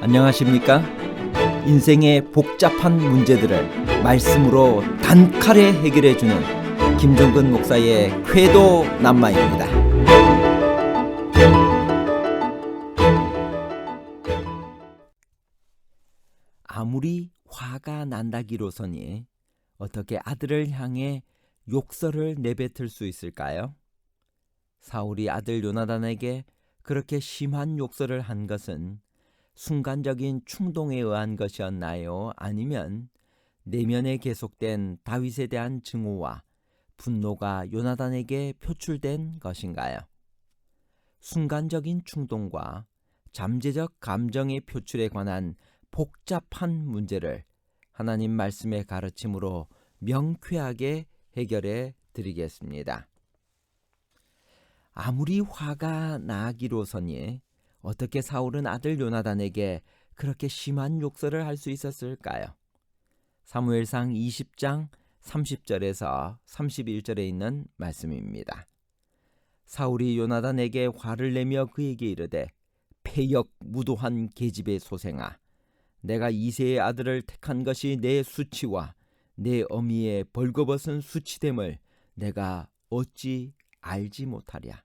안녕하십니까? 인생의 복잡한 문제들을 말씀으로 단칼에 해결해주는 김종근 목사의 쾌도 남마입니다. 아무리 화가 난다기로서니 어떻게 아들을 향해 욕설을 내뱉을 수 있을까요? 사울이 아들 요나단에게 그렇게 심한 욕설을 한 것은 순간적인 충동에 의한 것이었나요? 아니면 내면에 계속된 다윗에 대한 증오와 분노가 요나단에게 표출된 것인가요? 순간적인 충동과 잠재적 감정의 표출에 관한 복잡한 문제를 하나님 말씀의 가르침으로 명쾌하게 해결해 드리겠습니다. 아무리 화가 나기로서니 어떻게 사울은 아들 요나단에게 그렇게 심한 욕설을 할 수 있었을까요? 사무엘상 20장 30절에서 31절에 있는 말씀입니다. 사울이 요나단에게 화를 내며 그에게 이르되 패역 무도한 계집의 소생아, 내가 이새의 아들을 택한 것이 내 수치와 내 어미의 벌거벗은 수치됨을 내가 어찌 알지 못하랴.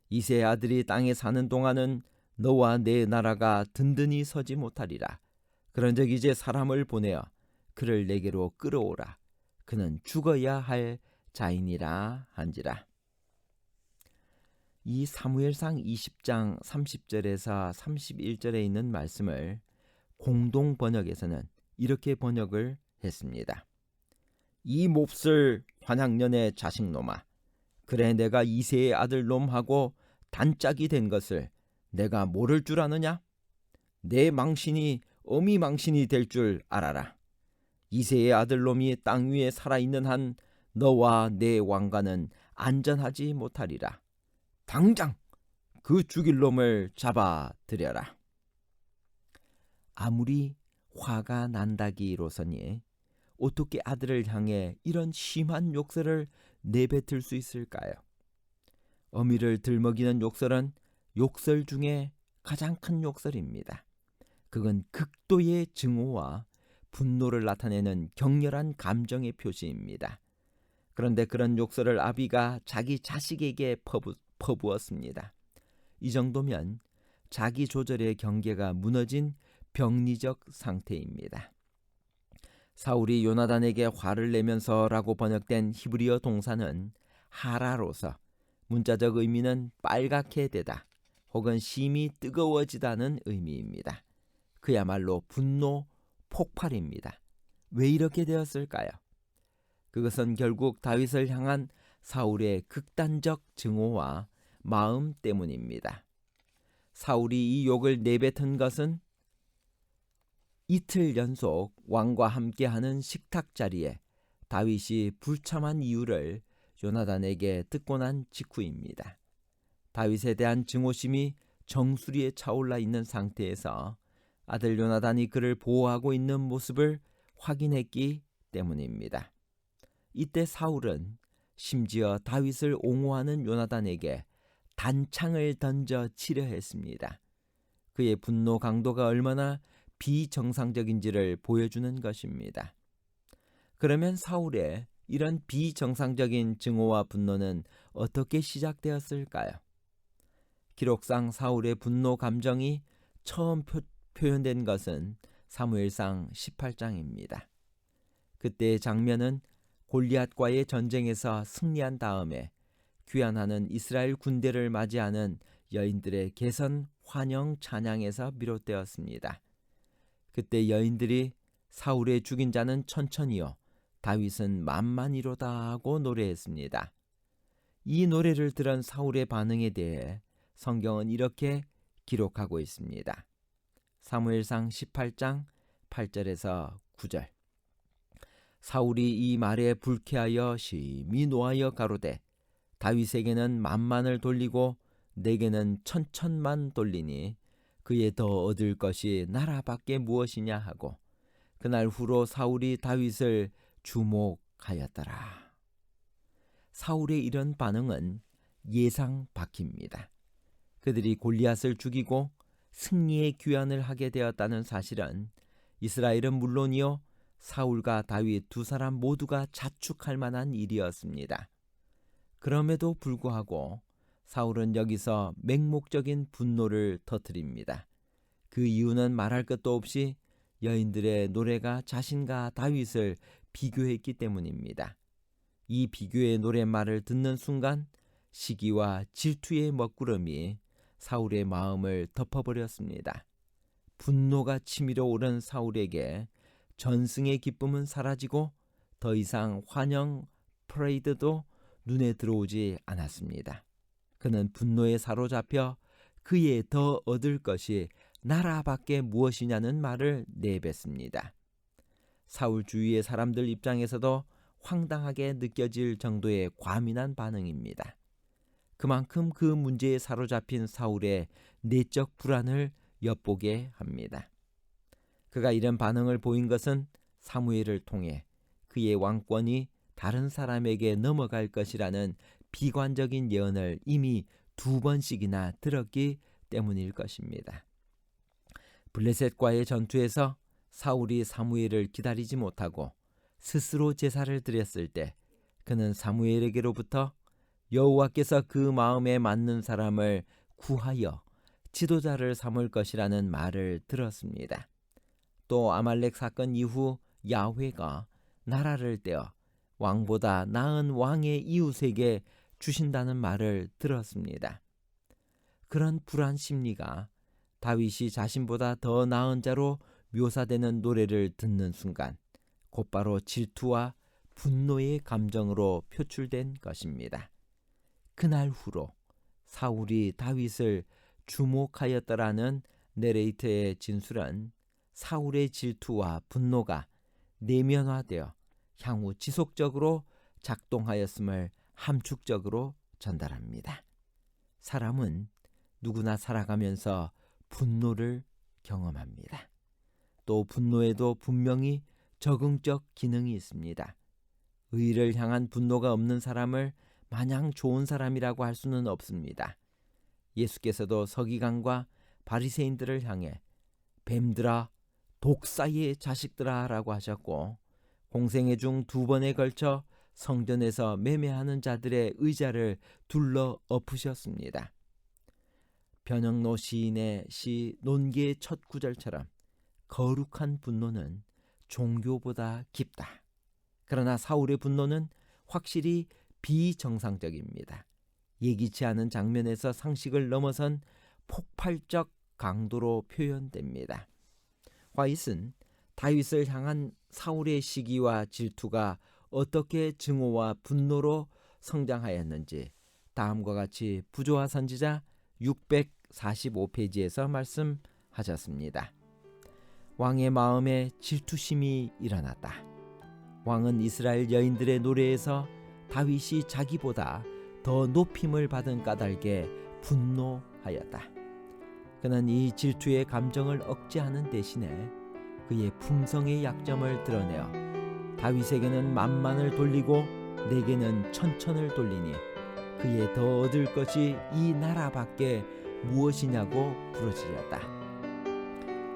이새의 아들이 땅에 사는 동안은 너와 내 나라가 든든히 서지 못하리라. 그런즉 이제 사람을 보내어 그를 내게로 끌어오라. 그는 죽어야 할 자이니라 한지라. 이 사무엘상 20장 30절에서 31절에 있는 말씀을 공동 번역에서는 이렇게 번역을 했습니다. 이 몹쓸 환향년의 자식놈아, 그래 내가 이새의 아들놈하고 단짝이 된 것을 내가 모를 줄 아느냐? 내 망신이 어미 망신이 될 줄 알아라. 이새의 아들놈이 땅 위에 살아있는 한 너와 내 왕가는 안전하지 못하리라. 당장 그 죽일 놈을 잡아들여라. 아무리 화가 난다기로서니 어떻게 아들을 향해 이런 심한 욕설을 내뱉을 수 있을까요? 어미를 들먹이는 욕설은 욕설 중에 가장 큰 욕설입니다. 그건 극도의 증오와 분노를 나타내는 격렬한 감정의 표시입니다. 그런데 그런 욕설을 아비가 자기 자식에게 퍼부었습니다. 이 정도면 자기 조절의 경계가 무너진 병리적 상태입니다. 사울이 요나단에게 화를 내면서라고 번역된 히브리어 동사는 하라로서 문자적 의미는 빨갛게 되다 혹은 심히 뜨거워지다는 의미입니다. 그야말로 분노 폭발입니다. 왜 이렇게 되었을까요? 그것은 결국 다윗을 향한 사울의 극단적 증오와 마음 때문입니다. 사울이 이 욕을 내뱉은 것은 이틀 연속 왕과 함께하는 식탁 자리에 다윗이 불참한 이유를 요나단에게 듣고 난 직후입니다. 다윗에 대한 증오심이 정수리에 차올라 있는 상태에서 아들 요나단이 그를 보호하고 있는 모습을 확인했기 때문입니다. 이때 사울은 심지어 다윗을 옹호하는 요나단에게 단창을 던져 치려 했습니다. 그의 분노 강도가 얼마나 비정상적인지를 보여주는 것입니다. 그러면 사울의 이런 비정상적인 증오와 분노는 어떻게 시작되었을까요? 기록상 사울의 분노 감정이 처음 표현된 것은 사무엘상 18장입니다. 그때의 장면은 골리앗과의 전쟁에서 승리한 다음에 귀환하는 이스라엘 군대를 맞이하는 여인들의 개선 환영 찬양에서 비롯되었습니다. 그때 여인들이 사울의 죽인 자는 천천히요 다윗은 만만이로다 하고 노래했습니다. 이 노래를 들은 사울의 반응에 대해 성경은 이렇게 기록하고 있습니다. 사무엘상 18장 8절에서 9절. 사울이 이 말에 불쾌하여 심히 노하여 가로되 다윗에게는 만만을 돌리고 내게는 천천만 돌리니 그에 더 얻을 것이 나라밖에 무엇이냐 하고 그날 후로 사울이 다윗을 주목하였더라. 사울의 이런 반응은 예상 밖입니다. 그들이 골리앗을 죽이고 승리의 귀환을 하게 되었다는 사실은 이스라엘은 물론이요 사울과 다윗 두 사람 모두가 자축할 만한 일이었습니다. 그럼에도 불구하고 사울은 여기서 맹목적인 분노를 터뜨립니다. 그 이유는 말할 것도 없이 여인들의 노래가 자신과 다윗을 비교했기 때문입니다. 이 비교의 노랫말을 듣는 순간 시기와 질투의 먹구름이 사울의 마음을 덮어버렸습니다. 분노가 치밀어 오른 사울에게 전승의 기쁨은 사라지고 더 이상 환영 프레이드도 눈에 들어오지 않았습니다. 그는 분노에 사로잡혀 그의 더 얻을 것이 나라밖에 무엇이냐는 말을 내뱉습니다. 사울 주위의 사람들 입장에서도 황당하게 느껴질 정도의 과민한 반응입니다. 그만큼 그 문제에 사로잡힌 사울의 내적 불안을 엿보게 합니다. 그가 이런 반응을 보인 것은 사무엘을 통해 그의 왕권이 다른 사람에게 넘어갈 것이라는 비관적인 예언을 이미 2번씩이나 들었기 때문일 것입니다. 블레셋과의 전투에서 사울이 사무엘을 기다리지 못하고 스스로 제사를 드렸을 때 그는 사무엘에게로부터 여호와께서 그 마음에 맞는 사람을 구하여 지도자를 삼을 것이라는 말을 들었습니다. 또 아말렉 사건 이후 야훼가 나라를 떼어 왕보다 나은 왕의 이웃에게 주신다는 말을 들었습니다. 그런 불안 심리가 다윗이 자신보다 더 나은 자로 묘사되는 노래를 듣는 순간 곧바로 질투와 분노의 감정으로 표출된 것입니다. 그날 후로 사울이 다윗을 주목하였더라는 내레이터의 진술은 사울의 질투와 분노가 내면화되어 향후 지속적으로 작동하였음을 함축적으로 전달합니다. 사람은 누구나 살아가면서 분노를 경험합니다. 또 분노에도 분명히 적응적 기능이 있습니다. 의를 향한 분노가 없는 사람을 마냥 좋은 사람이라고 할 수는 없습니다. 예수께서도 서기관과 바리새인들을 향해 뱀들아 독사의 자식들아 라고 하셨고 공생애 중 2번에 걸쳐 성전에서 매매하는 자들의 의자를 둘러 엎으셨습니다. 변형로 시인의 시 논계의 첫 구절처럼 거룩한 분노는 종교보다 깊다. 그러나 사울의 분노는 확실히 비정상적입니다. 예기치 않은 장면에서 상식을 넘어선 폭발적 강도로 표현됩니다. 화잇은 다윗을 향한 사울의 시기와 질투가 어떻게 증오와 분노로 성장하였는지 다음과 같이 부조화 선지자 645페이지에서 말씀하셨습니다. 왕의 마음에 질투심이 일어났다. 왕은 이스라엘 여인들의 노래에서 다윗이 자기보다 더 높임을 받은 까닭에 분노하였다. 그는 이 질투의 감정을 억제하는 대신에 그의 품성의 약점을 드러내어 다윗에게는 만만을 돌리고 내게는 천천을 돌리니 그의 더 얻을 것이 이 나라밖에 무엇이냐고 부르짖었다.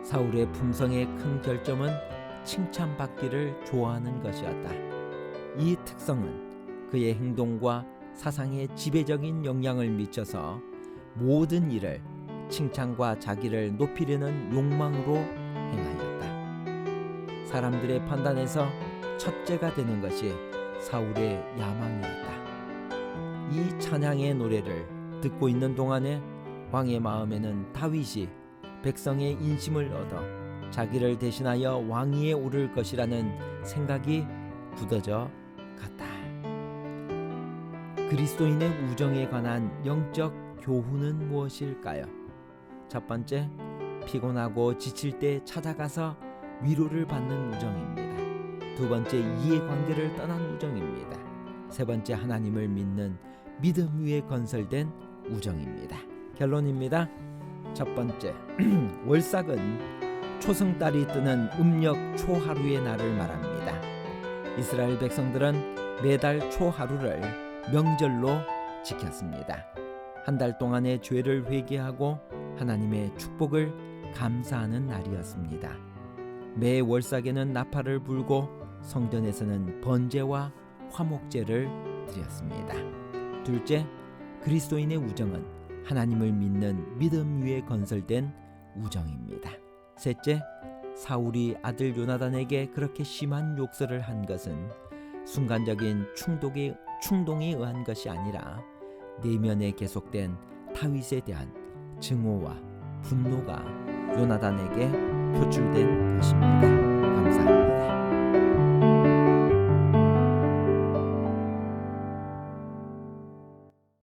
사울의 품성의 큰 결점은 칭찬받기를 좋아하는 것이었다. 이 특성은 그의 행동과 사상에 지배적인 영향을 미쳐서 모든 일을 칭찬과 자기를 높이려는 욕망으로 행하였다. 사람들의 판단에서 첫째가 되는 것이 사울의 야망이었다. 이 찬양의 노래를 듣고 있는 동안에 왕의 마음에는 다윗이 백성의 인심을 얻어 자기를 대신하여 왕위에 오를 것이라는 생각이 굳어져 갔다. 그리스도인의 우정에 관한 영적 교훈은 무엇일까요? 첫 번째, 피곤하고 지칠 때 찾아가서 위로를 받는 우정입니다. 두 번째, 이해관계를 떠난 우정입니다. 세 번째, 하나님을 믿는 믿음 위에 건설된 우정입니다. 결론입니다. 첫 번째, 월삭은 초승달이 뜨는 음력 초하루의 날을 말합니다. 이스라엘 백성들은 매달 초하루를 명절로 지켰습니다. 한 달 동안의 죄를 회개하고 하나님의 축복을 감사하는 날이었습니다. 매 월삭에는 나팔을 불고 성전에서는 번제와 화목제를 드렸습니다. 둘째, 그리스도인의 우정은 하나님을 믿는 믿음 위에 건설된 우정입니다. 셋째, 사울이 아들 요나단에게 그렇게 심한 욕설을 한 것은 순간적인 충동에 의한 것이 아니라 내면에 계속된 다윗에 대한 증오와 분노가 요나단에게 표출된 것입니다. 감사합니다.